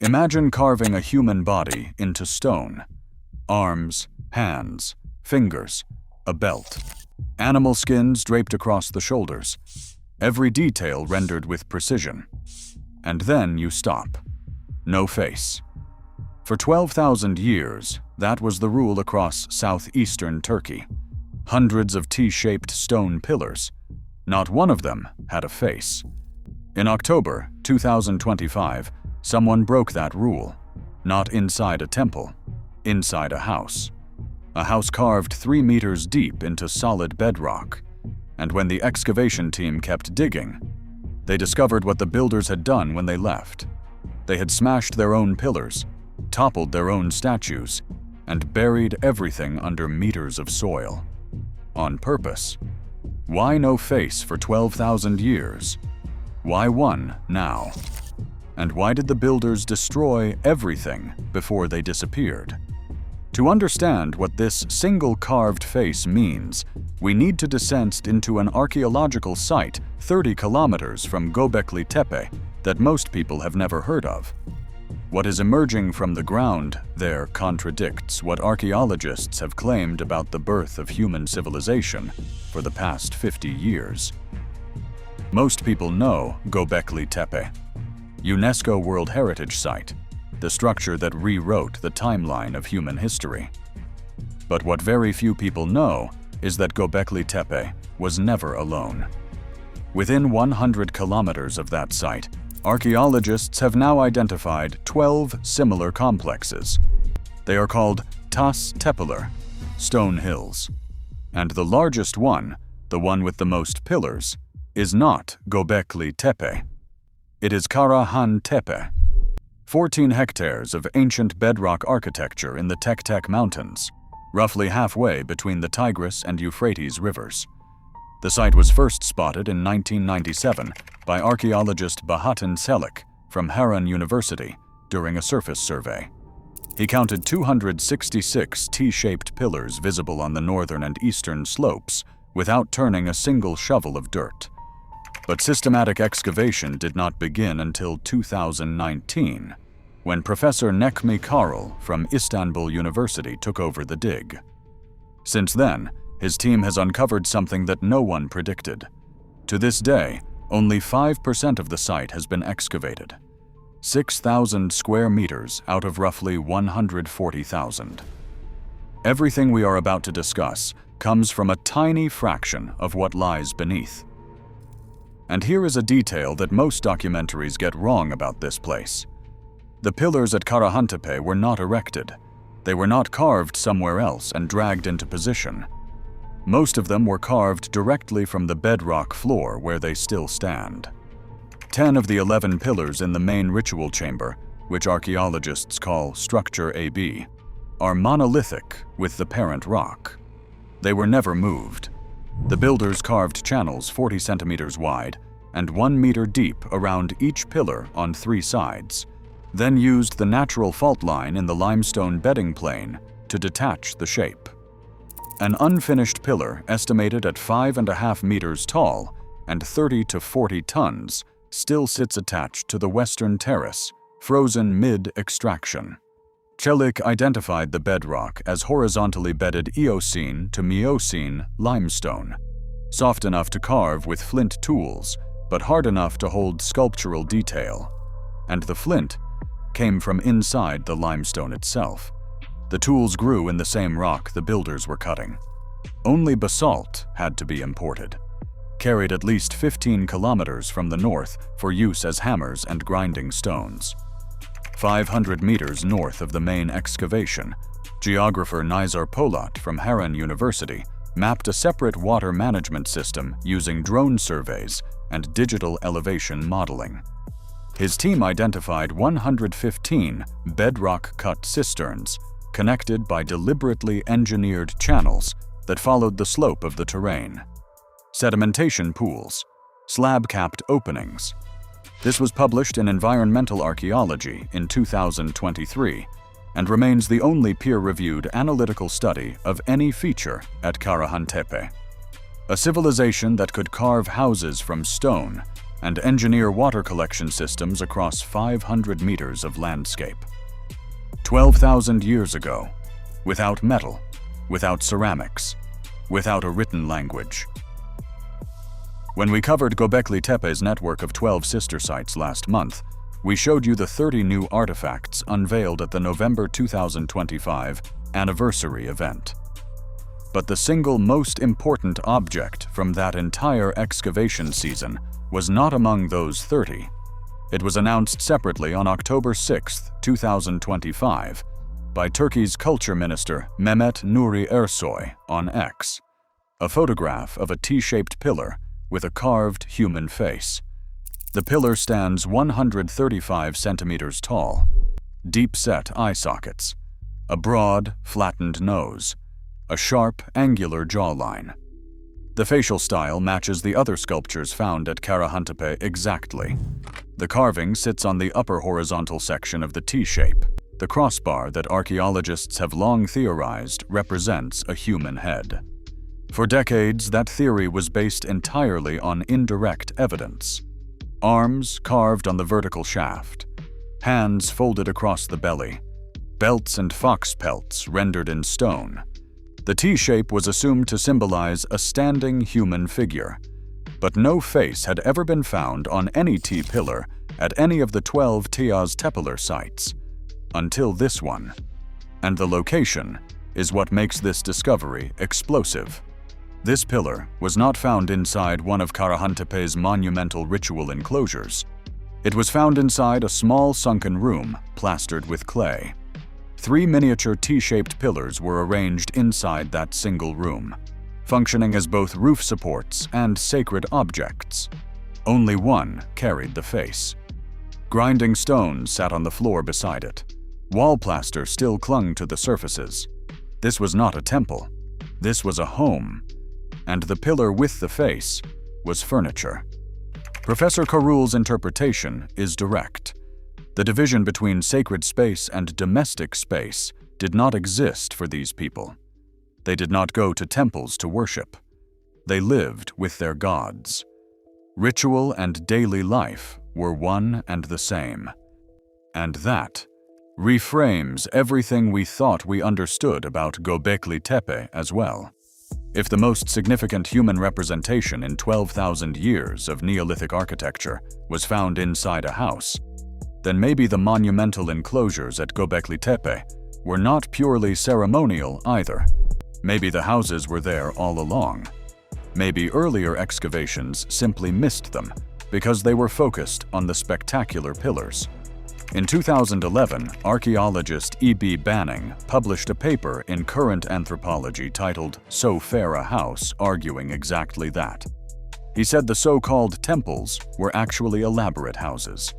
Imagine carving a human body into stone. Arms, hands, fingers, a belt, animal skins draped across the shoulders, every detail rendered with precision. And then you stop. No face. For 12,000 years, that was the rule across southeastern Turkey. Hundreds of T-shaped stone pillars. Not one of them had a face. In October 2025, someone broke that rule. Not inside a temple, inside a house. A house carved 3 meters deep into solid bedrock. And when the excavation team kept digging, they discovered what the builders had done when they left. They had smashed their own pillars, toppled their own statues, and buried everything under meters of soil. On purpose. Why no face for 12,000 years? Why one now? And why did the builders destroy everything before they disappeared? To understand what this single carved face means, we need to descend into an archaeological site 30 kilometers from Göbekli Tepe that most people have never heard of. What is emerging from the ground there contradicts what archaeologists have claimed about the birth of human civilization for the past 50 years. Most people know Göbekli Tepe, UNESCO World Heritage Site, the structure that rewrote the timeline of human history. But what very few people know is that Göbekli Tepe was never alone. Within 100 kilometers of that site, archaeologists have now identified 12 similar complexes. They are called Tas Tepeler, stone hills. And the largest one, the one with the most pillars, is not Göbekli Tepe. It is Karahan Tepe, 14 hectares of ancient bedrock architecture in the Tek Mountains, roughly halfway between the Tigris and Euphrates rivers. The site was first spotted in 1997 by archaeologist Bahattin Çelik from Harran University during a surface survey. He counted 266 T-shaped pillars visible on the northern and eastern slopes without turning a single shovel of dirt. But systematic excavation did not begin until 2019, when Professor Necmi Karul from Istanbul University took over the dig. Since then, his team has uncovered something that no one predicted. To this day, only 5% of the site has been excavated. 6,000 square meters out of roughly 140,000. Everything we are about to discuss comes from a tiny fraction of what lies beneath. And here is a detail that most documentaries get wrong about this place. The pillars at Karahantepe were not erected. They were not carved somewhere else and dragged into position. Most of them were carved directly from the bedrock floor where they still stand. 10 of the 11 pillars in the main ritual chamber, which archaeologists call Structure AB, are monolithic with the parent rock. They were never moved. The builders carved channels 40 centimeters wide and 1 meter deep around each pillar on 3 sides, then used the natural fault line in the limestone bedding plane to detach the shape. An unfinished pillar estimated at 5.5 meters tall and 30 to 40 tons still sits attached to the western terrace, frozen mid-extraction. Çelik identified the bedrock as horizontally bedded Eocene to Miocene limestone, soft enough to carve with flint tools, but hard enough to hold sculptural detail. And the flint came from inside the limestone itself. The tools grew in the same rock the builders were cutting. Only basalt had to be imported, carried at least 15 kilometers from the north for use as hammers and grinding stones. 500 meters north of the main excavation, geographer Nizar Polat from Harran University mapped a separate water management system using drone surveys and digital elevation modeling. His team identified 115 bedrock-cut cisterns connected by deliberately engineered channels that followed the slope of the terrain. Sedimentation pools, slab-capped openings. This was published in Environmental Archaeology in 2023 and remains the only peer-reviewed analytical study of any feature at Karahantepe. A civilization that could carve houses from stone and engineer water collection systems across 500 meters of landscape. 12,000 years ago, without metal, without ceramics, without a written language. When we covered Göbekli Tepe's network of 12 sister sites last month, we showed you the 30 new artifacts unveiled at the November 2025 anniversary event. But the single most important object from that entire excavation season was not among those 30. It was announced separately on October 6, 2025, by Turkey's culture minister Mehmet Nuri Ersoy on X, a photograph of a T-shaped pillar with a carved human face. The pillar stands 135 centimeters tall, deep-set eye sockets, a broad, flattened nose, a sharp, angular jawline. The facial style matches the other sculptures found at Karahan Tepe exactly. The carving sits on the upper horizontal section of the T-shape, the crossbar that archaeologists have long theorized represents a human head. For decades, that theory was based entirely on indirect evidence. Arms carved on the vertical shaft, hands folded across the belly, belts and fox pelts rendered in stone. The T-shape was assumed to symbolize a standing human figure, but no face had ever been found on any T-pillar at any of the 12 Tiyaz Tepeler sites, until this one. And the location is what makes this discovery explosive. This pillar was not found inside one of Karahan Tepe's monumental ritual enclosures. It was found inside a small sunken room plastered with clay. 3 miniature T-shaped pillars were arranged inside that single room, functioning as both roof supports and sacred objects. Only one carried the face. Grinding stones sat on the floor beside it. Wall plaster still clung to the surfaces. This was not a temple. This was a home. And the pillar with the face was furniture. Professor Karul's interpretation is direct. The division between sacred space and domestic space did not exist for these people. They did not go to temples to worship. They lived with their gods. Ritual and daily life were one and the same. And that reframes everything we thought we understood about Göbekli Tepe as well. If the most significant human representation in 12,000 years of Neolithic architecture was found inside a house, then maybe the monumental enclosures at Göbekli Tepe were not purely ceremonial either. Maybe the houses were there all along. Maybe earlier excavations simply missed them because they were focused on the spectacular pillars. In 2011, archaeologist E.B. Banning published a paper in Current Anthropology titled "So Fair a House," arguing exactly that. He said the so-called temples were actually elaborate houses.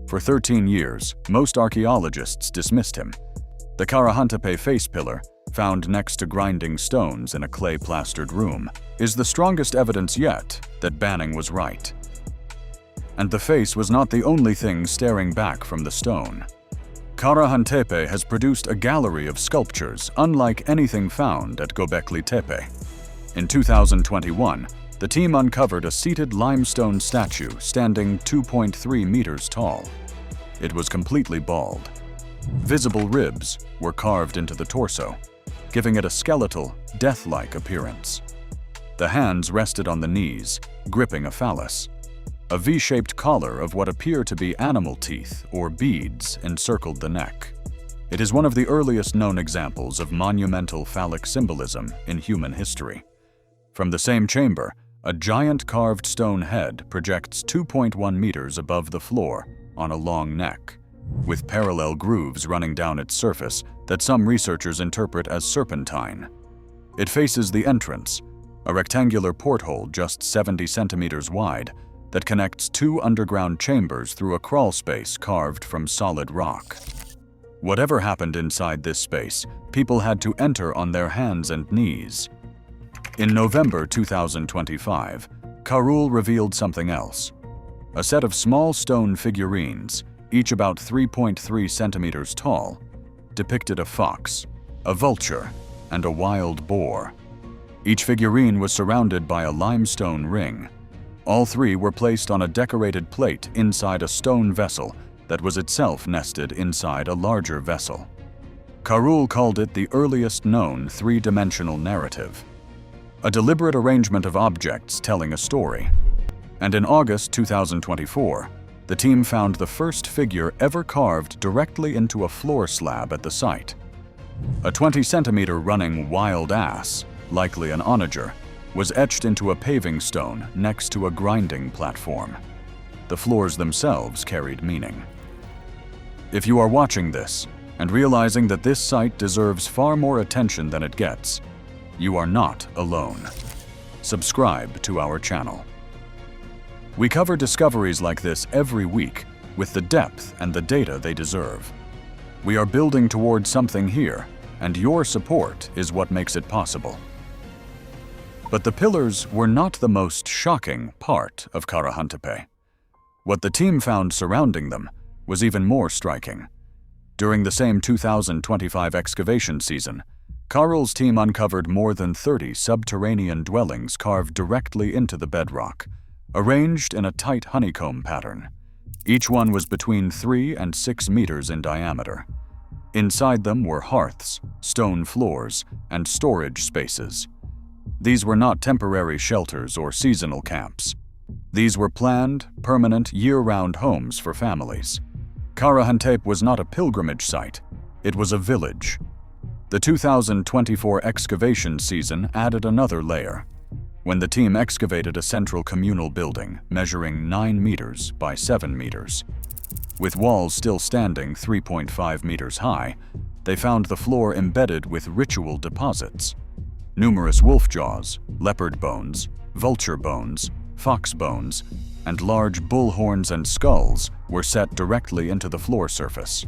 For 13 years, most archaeologists dismissed him. The Karahantepe face pillar, found next to grinding stones in a clay-plastered room, is the strongest evidence yet that Banning was right. And the face was not the only thing staring back from the stone. Karahan Tepe has produced a gallery of sculptures unlike anything found at Göbekli Tepe. In 2021, the team uncovered a seated limestone statue standing 2.3 meters tall. It was completely bald. Visible ribs were carved into the torso, giving it a skeletal, death-like appearance. The hands rested on the knees, gripping a phallus. A V-shaped collar of what appear to be animal teeth or beads encircled the neck. It is one of the earliest known examples of monumental phallic symbolism in human history. From the same chamber, a giant carved stone head projects 2.1 meters above the floor on a long neck, with parallel grooves running down its surface that some researchers interpret as serpentine. It faces the entrance, a rectangular porthole just 70 centimeters wide that connects 2 underground chambers through a crawl space carved from solid rock. Whatever happened inside this space, people had to enter on their hands and knees. In November 2025, Karul revealed something else. A set of small stone figurines, each about 3.3 centimeters tall, depicted a fox, a vulture, and a wild boar. Each figurine was surrounded by a limestone ring. All three were placed on a decorated plate inside a stone vessel that was itself nested inside a larger vessel. Karul called it the earliest known three-dimensional narrative, a deliberate arrangement of objects telling a story. And in August 2024, the team found the first figure ever carved directly into a floor slab at the site. A 20-centimeter running wild ass, likely an onager, was etched into a paving stone next to a grinding platform. The floors themselves carried meaning. If you are watching this and realizing that this site deserves far more attention than it gets, you are not alone. Subscribe to our channel. We cover discoveries like this every week with the depth and the data they deserve. We are building towards something here, and your support is what makes it possible. But the pillars were not the most shocking part of Karahantepe. What the team found surrounding them was even more striking. During the same 2025 excavation season, Karul's team uncovered more than 30 subterranean dwellings carved directly into the bedrock, arranged in a tight honeycomb pattern. Each one was between 3 and 6 meters in diameter. Inside them were hearths, stone floors, and storage spaces. These were not temporary shelters or seasonal camps. These were planned, permanent, year-round homes for families. Karahan Tepe was not a pilgrimage site, it was a village. The 2024 excavation season added another layer, when the team excavated a central communal building measuring 9 meters by 7 meters. With walls still standing 3.5 meters high, they found the floor embedded with ritual deposits. Numerous wolf jaws, leopard bones, vulture bones, fox bones, and large bull horns and skulls were set directly into the floor surface.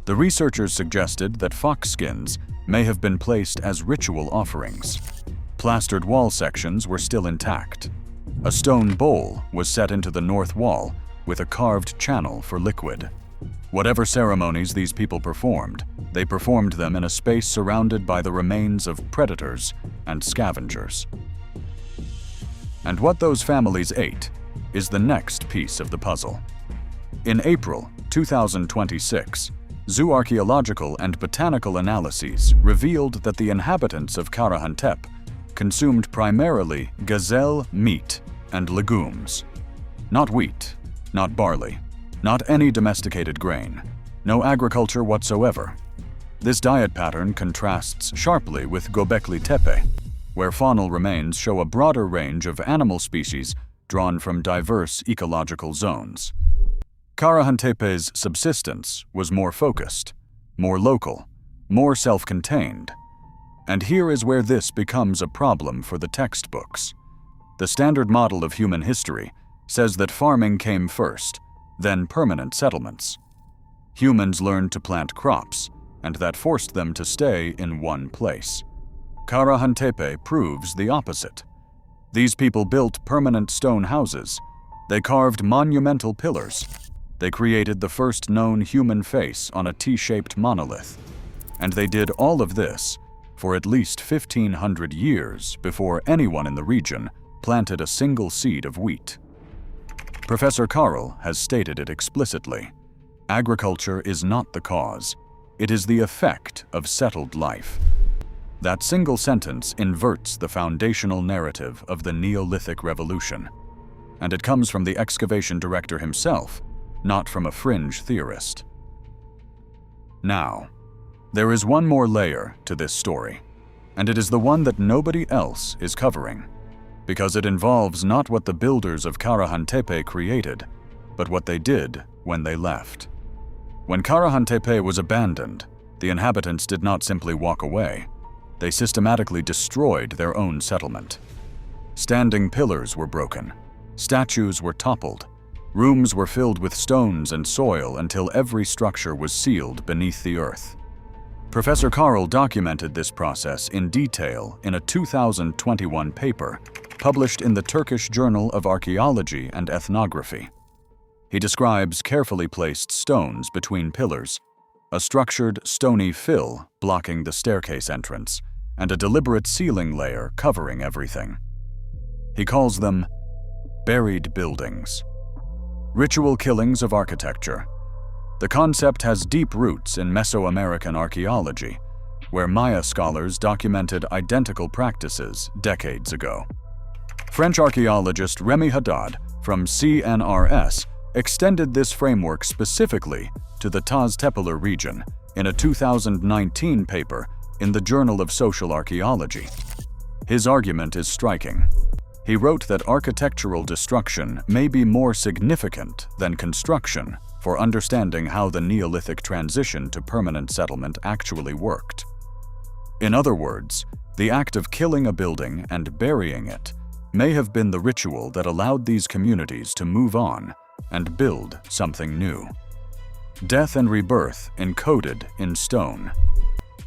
The researchers suggested that fox skins may have been placed as ritual offerings. Plastered wall sections were still intact. A stone bowl was set into the north wall with a carved channel for liquid. Whatever ceremonies these people performed, they performed them in a space surrounded by the remains of predators and scavengers. And what those families ate is the next piece of the puzzle. In April 2026, zooarchaeological and botanical analyses revealed that the inhabitants of Karahan Tepe consumed primarily gazelle meat and legumes. Not wheat, not barley, not any domesticated grain, no agriculture whatsoever. This diet pattern contrasts sharply with Göbekli Tepe, where faunal remains show a broader range of animal species drawn from diverse ecological zones. Karahan Tepe's subsistence was more focused, more local, more self-contained. And here is where this becomes a problem for the textbooks. The standard model of human history says that farming came first, then permanent settlements. Humans learned to plant crops, and that forced them to stay in one place. Karahan Tepe proves the opposite. These people built permanent stone houses. They carved monumental pillars. They created the first known human face on a T-shaped monolith. And they did all of this for at least 1,500 years before anyone in the region planted a single seed of wheat. Professor Karul has stated it explicitly. Agriculture is not the cause. It is the effect of settled life. That single sentence inverts the foundational narrative of the Neolithic revolution. And it comes from the excavation director himself, not from a fringe theorist. Now, there is one more layer to this story, and it is the one that nobody else is covering, because it involves not what the builders of Karahan Tepe created, but what they did when they left. When Karahan Tepe was abandoned, the inhabitants did not simply walk away. They systematically destroyed their own settlement. Standing pillars were broken, statues were toppled, rooms were filled with stones and soil until every structure was sealed beneath the earth. Professor Karul documented this process in detail in a 2021 paper published in the Turkish Journal of Arkeology and Ethnography. He describes carefully placed stones between pillars, a structured stony fill blocking the staircase entrance, and a deliberate ceiling layer covering everything. He calls them buried buildings. Ritual killings of architecture. The concept has deep roots in Mesoamerican archaeology, where Maya scholars documented identical practices decades ago. French archaeologist Remy Haddad from CNRS extended this framework specifically to the Taz-Tepeler region in a 2019 paper in the Journal of Social Archaeology. His argument is striking. He wrote that architectural destruction may be more significant than construction for understanding how the Neolithic transition to permanent settlement actually worked. In other words, the act of killing a building and burying it may have been the ritual that allowed these communities to move on and build something new. Death and rebirth encoded in stone.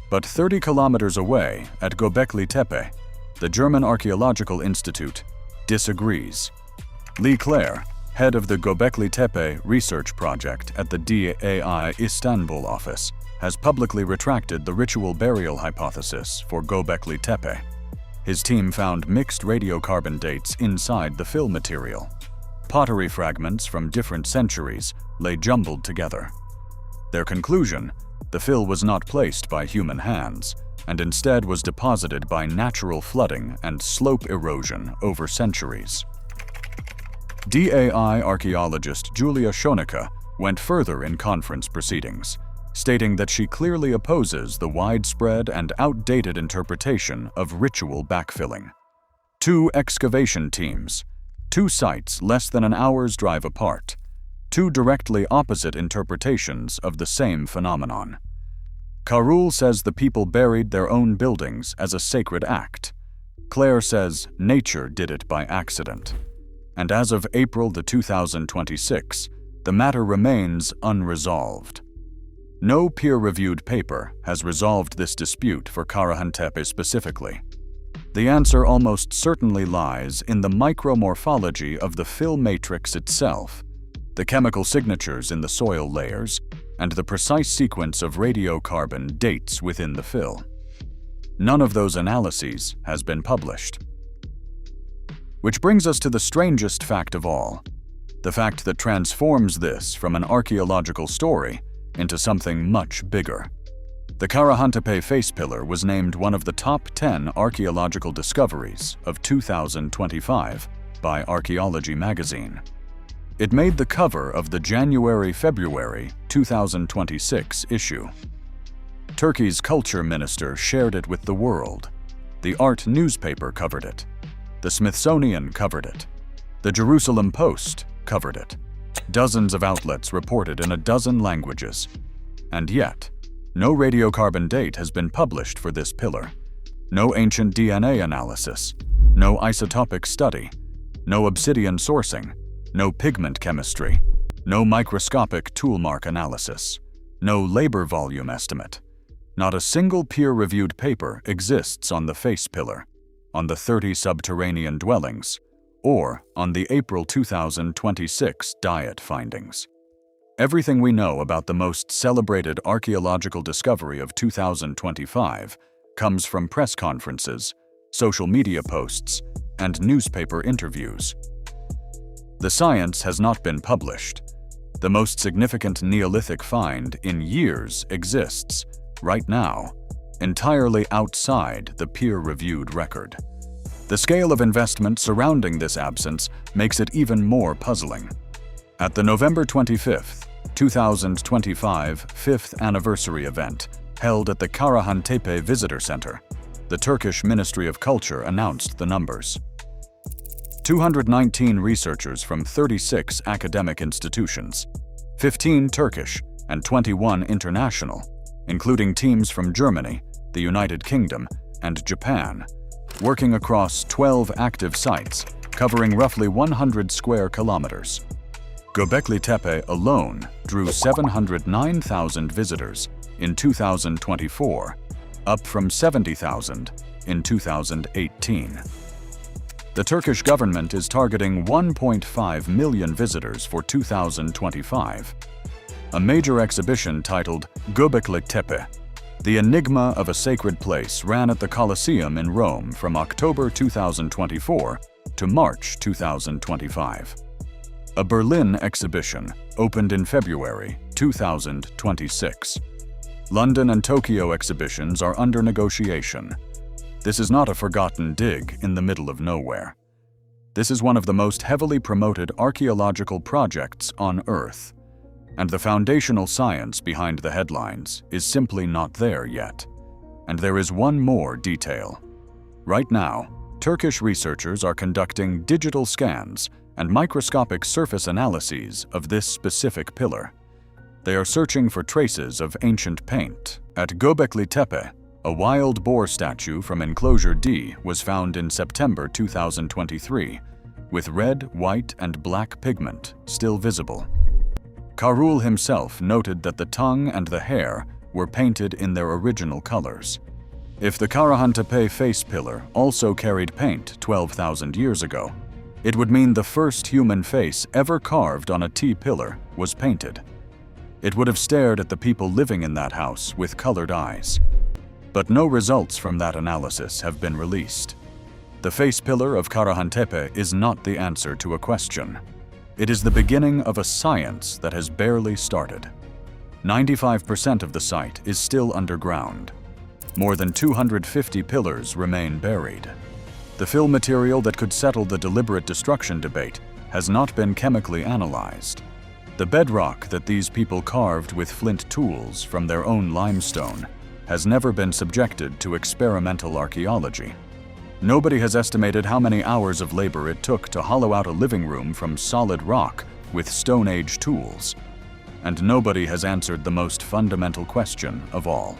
But 30 kilometers away at Göbekli Tepe, the German Archaeological Institute disagrees. Lee Clare, head of the Göbekli Tepe research project at the DAI Istanbul office, has publicly retracted the ritual burial hypothesis for Göbekli Tepe. His team found mixed radiocarbon dates inside the fill material. Pottery fragments from different centuries lay jumbled together. Their conclusion: the fill was not placed by human hands, and instead was deposited by natural flooding and slope erosion over centuries. DAI archaeologist Julia Schoenicke went further in conference proceedings, stating that she clearly opposes the widespread and outdated interpretation of ritual backfilling. 2 excavation teams, 2 sites less than an hour's drive apart, 2 directly opposite interpretations of the same phenomenon. Karul says the people buried their own buildings as a sacred act. Clare says nature did it by accident. And as of April 2026, the matter remains unresolved. No peer-reviewed paper has resolved this dispute for Karahantepe specifically. The answer almost certainly lies in the micromorphology of the fill matrix itself, the chemical signatures in the soil layers, and the precise sequence of radiocarbon dates within the fill. None of those analyses has been published. Which brings us to the strangest fact of all, the fact that transforms this from an archaeological story into something much bigger. The Karahantepe face pillar was named one of the top 10 archaeological discoveries of 2025 by Arkeoloji magazine. It made the cover of the January-February 2026 issue. Turkey's culture minister shared it with the world. The Art newspaper covered it. The Smithsonian covered it. The Jerusalem Post covered it. Dozens of outlets reported in a dozen languages. And yet, no radiocarbon date has been published for this pillar. No ancient DNA analysis. No isotopic study. No obsidian sourcing. No pigment chemistry. No microscopic toolmark analysis. No labor volume estimate. Not a single peer-reviewed paper exists on the face pillar, on the 30 subterranean dwellings, or on the April 2026 diet findings. Everything we know about the most celebrated archaeological discovery of 2025 comes from press conferences, social media posts, and newspaper interviews. The science has not been published. The most significant Neolithic find in years exists, right now, entirely outside the peer-reviewed record. The scale of investment surrounding this absence makes it even more puzzling. At the November 25, 2025 5th anniversary event held at the Karahan Tepe Visitor Center, the Turkish Ministry of Culture announced the numbers. 219 researchers from 36 academic institutions, 15 Turkish and 21 international, including teams from Germany, the United Kingdom, and Japan, working across 12 active sites covering roughly 100 square kilometers. Göbekli Tepe alone drew 709,000 visitors in 2024, up from 70,000 in 2018. The Turkish government is targeting 1.5 million visitors for 2025. A major exhibition titled Göbekli Tepe, The Enigma of a Sacred Place, ran at the Colosseum in Rome from October 2024 to to March 2025. A Berlin exhibition opened in February 2026. London and Tokyo exhibitions are under negotiation. This is not a forgotten dig in the middle of nowhere. This is one of the most heavily promoted archaeological projects on Earth, and the foundational science behind the headlines is simply not there yet. And there is one more detail. Right now, Turkish researchers are conducting digital scans and microscopic surface analyses of this specific pillar. They are searching for traces of ancient paint. At Göbekli Tepe, a wild boar statue from Enclosure D was found in September 2023, with red, white, and black pigment still visible. Karul himself noted that the tongue and the hair were painted in their original colors. If the Karahan Tepe face pillar also carried paint 12,000 years ago, it would mean the first human face ever carved on a T-pillar was painted. It would have stared at the people living in that house with colored eyes. But no results from that analysis have been released. The face pillar of Karahantepe is not the answer to a question. It is the beginning of a science that has barely started. 95% of the site is still underground. More than 250 pillars remain buried. The fill material that could settle the deliberate destruction debate has not been chemically analyzed. The bedrock that these people carved with flint tools from their own limestone has never been subjected to experimental archaeology. Nobody has estimated how many hours of labor it took to hollow out a living room from solid rock with Stone Age tools. And nobody has answered the most fundamental question of all.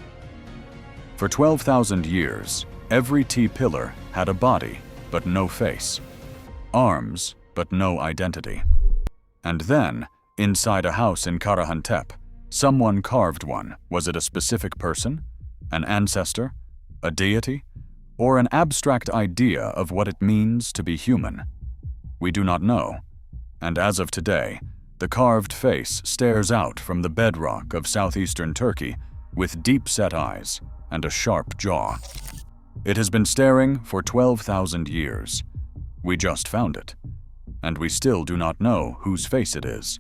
For 12,000 years, every T-pillar had a body but no face, arms but no identity. And then, inside a house in Karahan Tepe, someone carved one. Was it a specific person, an ancestor, a deity, or an abstract idea of what it means to be human? We do not know, and as of today, the carved face stares out from the bedrock of southeastern Turkey with deep-set eyes and a sharp jaw. It has been staring for 12,000 years. We just found it, and we still do not know whose face it is.